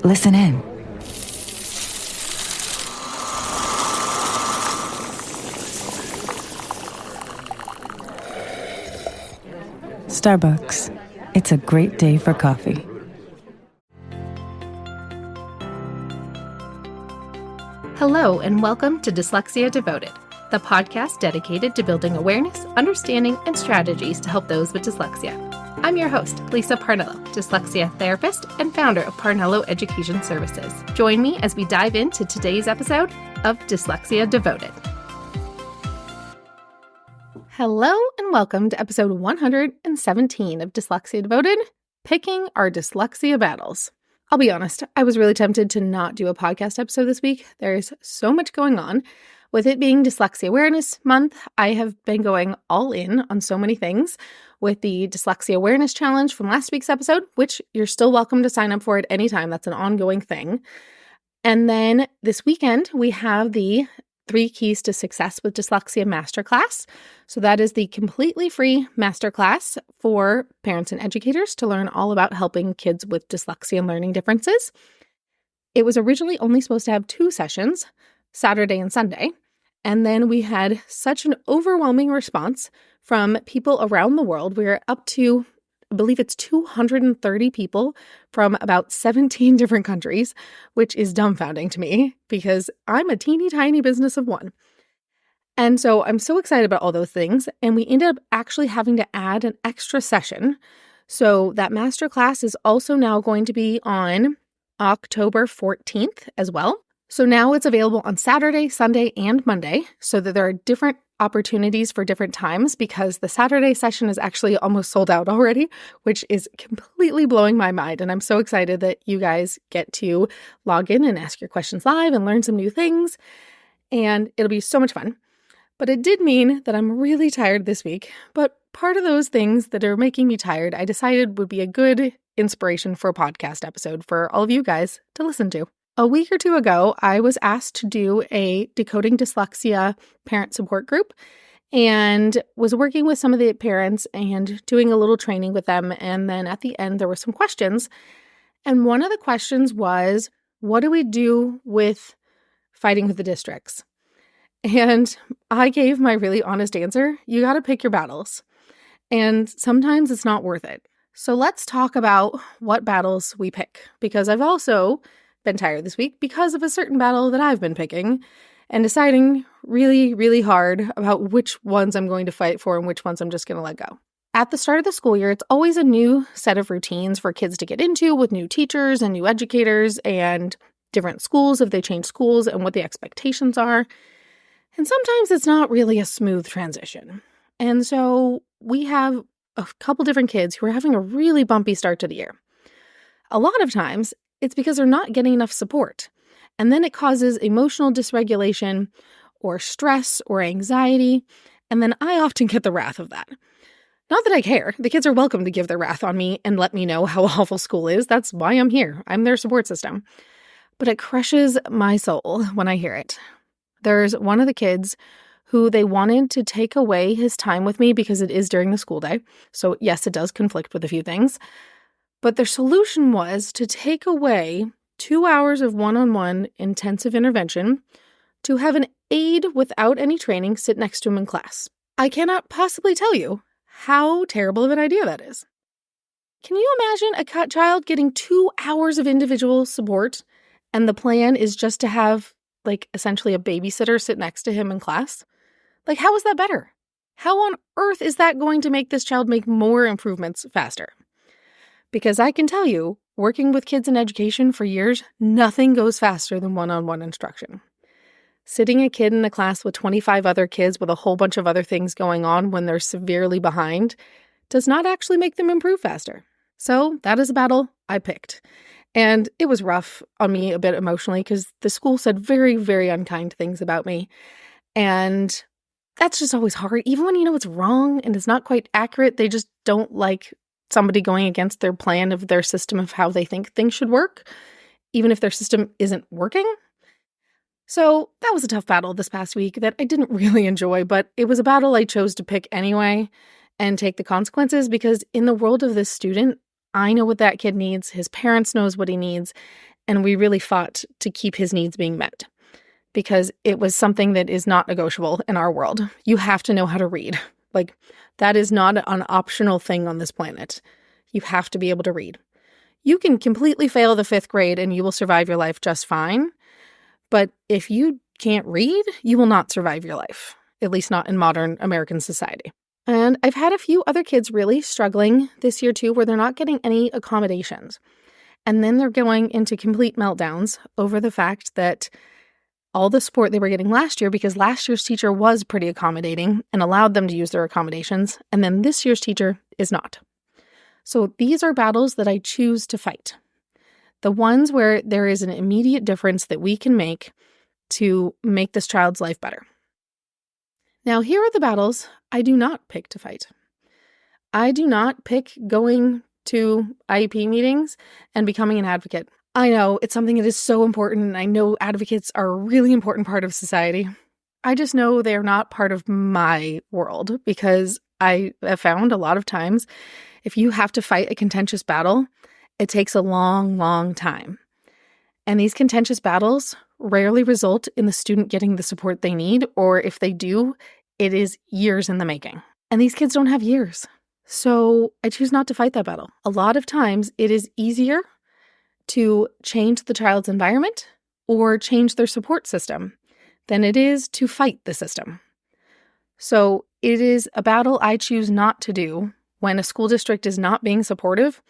Listen in. Starbucks. It's a great day for coffee. Hello, and welcome to Dyslexia Devoted, the podcast dedicated to building awareness, understanding, and strategies to help those with dyslexia. I'm your host, Lisa Parnello, dyslexia therapist and founder of Parnello Education Services. Join me as we dive into today's episode of Dyslexia Devoted. Hello, and welcome to episode 117 of Dyslexia Devoted, Picking Our Dyslexia Battles. I'll be honest, I was really tempted to not do a podcast episode this week. There's so much going on. With it being Dyslexia Awareness Month, I have been going all in on so many things with the Dyslexia Awareness Challenge from last week's episode, which you're still welcome to sign up for at any time. That's an ongoing thing. And then this weekend, we have the 3 Keys to Success with Dyslexia Masterclass. So that is the completely free masterclass for parents and educators to learn all about helping kids with dyslexia and learning differences. It was originally only supposed to have 2 sessions, Saturday and Sunday. And then we had such an overwhelming response from people around the world. We're up to, I believe it's 230 people from about 17 different countries, which is dumbfounding to me because I'm a teeny tiny business of one. And so I'm so excited about all those things. And we ended up actually having to add an extra session. So that masterclass is also now going to be on October 14th as well. So now it's available on Saturday, Sunday, and Monday so that there are different opportunities for different times because the Saturday session is actually almost sold out already, which is completely blowing my mind. And I'm so excited that you guys get to log in and ask your questions live and learn some new things. And it'll be so much fun. But it did mean that I'm really tired this week. But part of those things that are making me tired, I decided would be a good inspiration for a podcast episode for all of you guys to listen to. A week or 2 ago, I was asked to do a Decoding Dyslexia parent support group and was working with some of the parents and doing a little training with them. And then at the end, there were some questions. And one of the questions was, what do we do with fighting with the districts? And I gave my really honest answer. You got to pick your battles. And sometimes it's not worth it. So let's talk about what battles we pick, because I've also been tired this week because of a certain battle that I've been picking and deciding really, really hard about which ones I'm going to fight for and which ones I'm just going to let go. At the start of the school year, it's always a new set of routines for kids to get into with new teachers and new educators and different schools if they change schools and what the expectations are. And sometimes it's not really a smooth transition. And so we have a couple different kids who are having a really bumpy start to the year. A lot of times, it's because they're not getting enough support. And then it causes emotional dysregulation or stress or anxiety. And then I often get the wrath of that. Not that I care. The kids are welcome to give their wrath on me and let me know how awful school is. That's why I'm here. I'm their support system. But it crushes my soul when I hear it. There's one of the kids who they wanted to take away his time with me because it is during the school day. So yes, it does conflict with a few things. But their solution was to take away 2 hours of one-on-one intensive intervention to have an aide without any training sit next to him in class. I cannot possibly tell you how terrible of an idea that is. Can you imagine a child getting 2 hours of individual support and the plan is just to have, essentially a babysitter sit next to him in class? How is that better? How on earth is that going to make this child make more improvements faster? Because I can tell you, working with kids in education for years, nothing goes faster than one-on-one instruction. Sitting a kid in a class with 25 other kids with a whole bunch of other things going on when they're severely behind does not actually make them improve faster. So that is a battle I picked. And it was rough on me a bit emotionally because the school said very, very unkind things about me. And that's just always hard. Even when you know it's wrong and it's not quite accurate, they just don't like somebody going against their plan of their system of how they think things should work, even if their system isn't working. So that was a tough battle this past week that I didn't really enjoy, but it was a battle I chose to pick anyway and take the consequences because in the world of this student, I know what that kid needs. His parents knows what he needs. And we really fought to keep his needs being met because it was something that is not negotiable in our world. You have to know how to read. Like, that is not an optional thing on this planet. You have to be able to read. You can completely fail the 5th grade and you will survive your life just fine. But if you can't read, you will not survive your life, at least not in modern American society. And I've had a few other kids really struggling this year too, where they're not getting any accommodations. And then they're going into complete meltdowns over the fact that all the support they were getting last year, because last year's teacher was pretty accommodating and allowed them to use their accommodations, and then this year's teacher is not. So these are battles that I choose to fight. The ones where there is an immediate difference that we can make to make this child's life better. Now, here are the battles I do not pick to fight. I do not pick going to IEP meetings and becoming an advocate. I know it's something that is so important, and I know advocates are a really important part of society. I just know they're not part of my world because I have found a lot of times if you have to fight a contentious battle, it takes a long, long time. And these contentious battles rarely result in the student getting the support they need, or if they do, it is years in the making. And these kids don't have years. So I choose not to fight that battle. A lot of times it is easier to change the child's environment or change their support system than it is to fight the system. So it is a battle I choose not to do when a school district is not being supportive.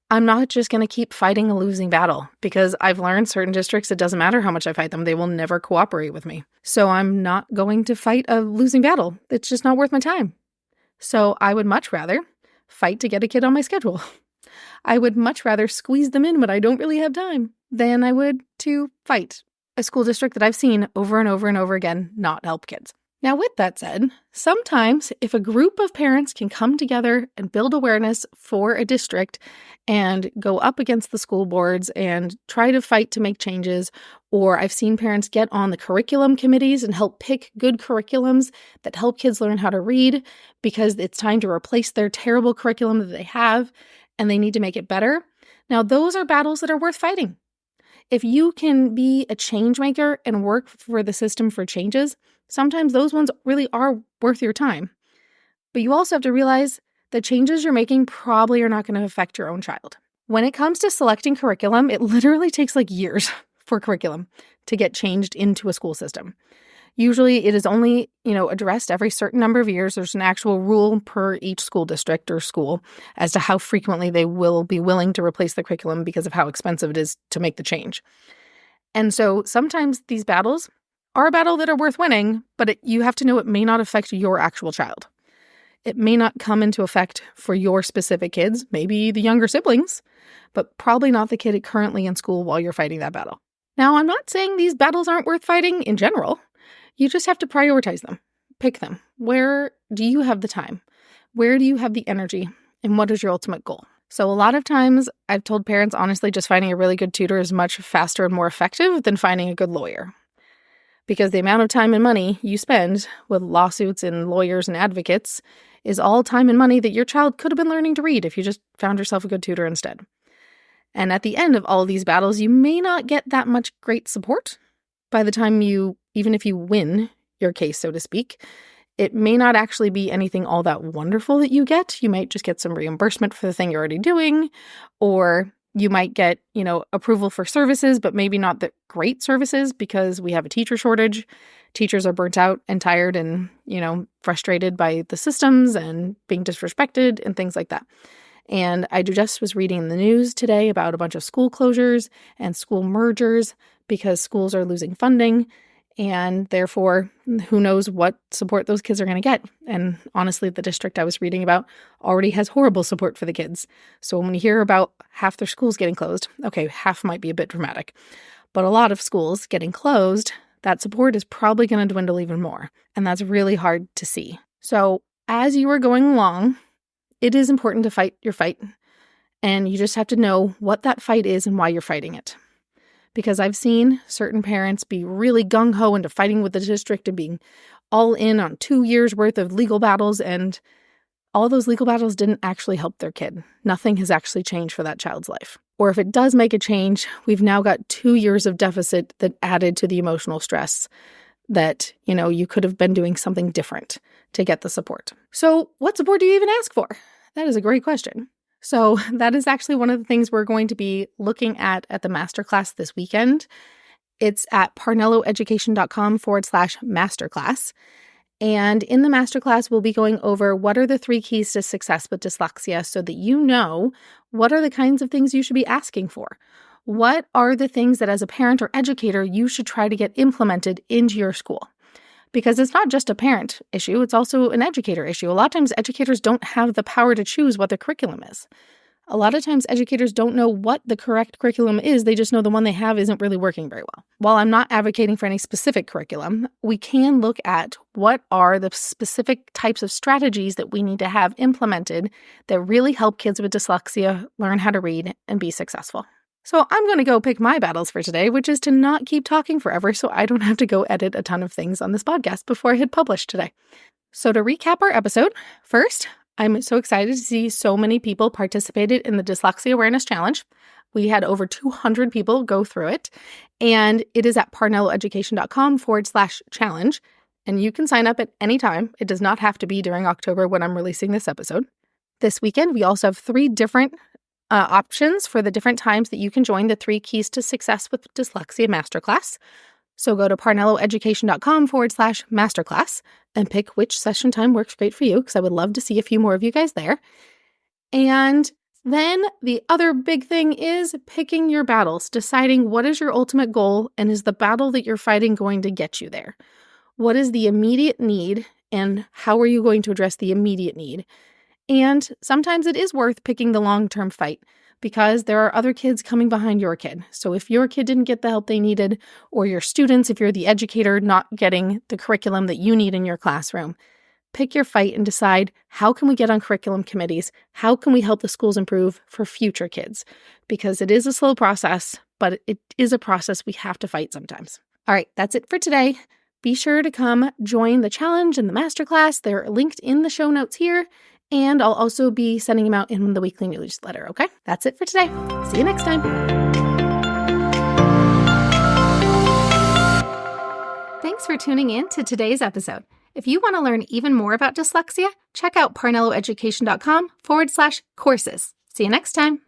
I'm not just going to keep fighting a losing battle because I've learned certain districts, it doesn't matter how much I fight them, they will never cooperate with me. So I'm not going to fight a losing battle. It's just not worth my time. So I would much rather fight to get a kid on my schedule. I would much rather squeeze them in when I don't really have time than I would to fight a school district that I've seen over and over and over again not help kids. Now, with that said, sometimes if a group of parents can come together and build awareness for a district and go up against the school boards and try to fight to make changes, or I've seen parents get on the curriculum committees and help pick good curriculums that help kids learn how to read because it's time to replace their terrible curriculum that they have and they need to make it better. Now, those are battles that are worth fighting. If you can be a change maker and work for the system for changes, sometimes those ones really are worth your time. But you also have to realize the changes you're making probably are not going to affect your own child. When it comes to selecting curriculum, it literally takes like years for curriculum to get changed into a school system. Usually it is only, addressed every certain number of years. There's an actual rule per each school district or school as to how frequently they will be willing to replace the curriculum because of how expensive it is to make the change. And so sometimes these battles are a battle that are worth winning, but you have to know it may not affect your actual child. It may not come into effect for your specific kids, maybe the younger siblings, but probably not the kid currently in school while you're fighting that battle. Now, I'm not saying these battles aren't worth fighting in general. You just have to prioritize them. Pick them. Where do you have the time? Where do you have the energy? And what is your ultimate goal? So a lot of times I've told parents, honestly, just finding a really good tutor is much faster and more effective than finding a good lawyer. Because the amount of time and money you spend with lawsuits and lawyers and advocates is all time and money that your child could have been learning to read if you just found yourself a good tutor instead. And at the end of all of these battles, you may not get that much great support. By the time even if you win your case, so to speak, it may not actually be anything all that wonderful that you get. You might just get some reimbursement for the thing you're already doing, or you might get, approval for services, but maybe not the great services because we have a teacher shortage. Teachers are burnt out and tired and, frustrated by the systems and being disrespected and things like that. And I just was reading in the news today about a bunch of school closures and school mergers because schools are losing funding. And therefore, who knows what support those kids are going to get. And honestly, the district I was reading about already has horrible support for the kids. So when you hear about half their schools getting closed, okay, half might be a bit dramatic, but a lot of schools getting closed, that support is probably going to dwindle even more. And that's really hard to see. So as you are going along, it is important to fight your fight. And you just have to know what that fight is and why you're fighting it. Because I've seen certain parents be really gung-ho into fighting with the district and being all in on 2 years worth of legal battles. And all those legal battles didn't actually help their kid. Nothing has actually changed for that child's life. Or if it does make a change, we've now got 2 years of deficit that added to the emotional stress that, you could have been doing something different to get the support. So what support do you even ask for? That is a great question. So that is actually one of the things we're going to be looking at the masterclass this weekend. It's at parnelloeducation.com/masterclass. And in the masterclass, we'll be going over what are the 3 keys to success with dyslexia so that you know what are the kinds of things you should be asking for. What are the things that as a parent or educator you should try to get implemented into your school? Because it's not just a parent issue, it's also an educator issue. A lot of times educators don't have the power to choose what the curriculum is. A lot of times educators don't know what the correct curriculum is, they just know the one they have isn't really working very well. While I'm not advocating for any specific curriculum, we can look at what are the specific types of strategies that we need to have implemented that really help kids with dyslexia learn how to read and be successful. So I'm going to go pick my battles for today, which is to not keep talking forever so I don't have to go edit a ton of things on this podcast before I hit publish today. So to recap our episode, first, I'm so excited to see so many people participated in the Dyslexia Awareness Challenge. We had over 200 people go through it, and it is at parnelloeducation.com/challenge, and you can sign up at any time. It does not have to be during October when I'm releasing this episode. This weekend, we also have 3 different options for the different times that you can join the 3 Keys to Success with Dyslexia Masterclass. So go to parnelloeducation.com/masterclass and pick which session time works great for you, because I would love to see a few more of you guys there. And then the other big thing is picking your battles, deciding what is your ultimate goal and is the battle that you're fighting going to get you there? What is the immediate need and how are you going to address the immediate need? And sometimes it is worth picking the long-term fight because there are other kids coming behind your kid. So if your kid didn't get the help they needed, or your students, if you're the educator, not getting the curriculum that you need in your classroom, pick your fight and decide, how can we get on curriculum committees? How can we help the schools improve for future kids? Because it is a slow process, but it is a process we have to fight sometimes. All right, that's it for today. Be sure to come join the challenge and the masterclass. They're linked in the show notes here. And I'll also be sending them out in the weekly newsletter, okay? That's it for today. See you next time. Thanks for tuning in to today's episode. If you want to learn even more about dyslexia, check out parnelloeducation.com/courses. See you next time.